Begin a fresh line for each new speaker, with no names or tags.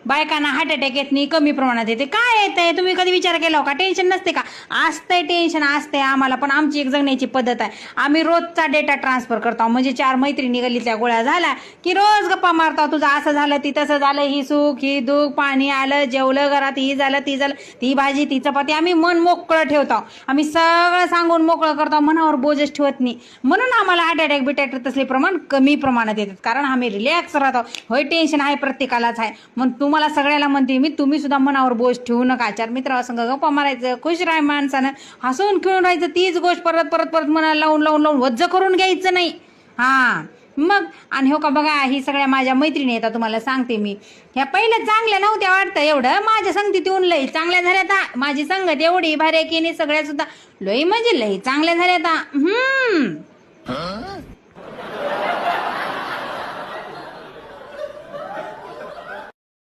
बायकांना heart attack येत नाही, कमी प्रमाणात येते. काय येतंय, तुम्ही कधी विचार केला हो का? टेन्शन नसते का? असतंय टेन्शन, असतंय आम्हाला, पण आमची एक जगण्याची पद्धत आहे. आम्ही रोजचा डेटा ट्रान्सफर करतो. म्हणजे 4 मैत्रिणी गल्लीतल्या गोळ्या झाल्या की रोज गप्पा मारतो. तुझं असं झालं, ती तसं झालं, ही सुख ही दुःख, पाणी आलं, जेवलं घरात, ही झालं ती झालं, ती भाजी ती चपाती. आम्ही मन मोकळं ठेवतो. आम्ही सगळं सांगून मोकळं करतो, मनावर बोजच ठेवत नाही. म्हणून आम्हाला हार्ट अटॅक बिटॅक तसले प्रमाण कमी प्रमाणात येतात, कारण आम्ही रिलॅक्स राहतो. होय, टेन्शन आहे प्रत्येकालाच आहे, मग तुम्हाला सगळ्याला म्हणते मी, तुम्ही सुद्धा मनावर बोज ठेवू नका. 4 मित्रांसंग गप्पा मारायचं, खुश राहाय माणसानं, हसून खेळून राहायचं. तीच गोष्ट परत परत परत मनाला लावून लावून लावून वज्ज करून घ्यायचं नाही. हा मग, आणि हो का बघा, ही सगळ्या माझ्या मैत्रिणी येतात, तुम्हाला सांगते मी, ह्या पहिल्या चांगल्या नव्हत्या वाटतं एवढं, माझ्या संगतीत येऊन लई चांगल्या झाल्या. आता माझी संगत एवढी भारी केली, सगळ्या सुद्धा लई म्हणजे लई चांगल्या झाल्या आता.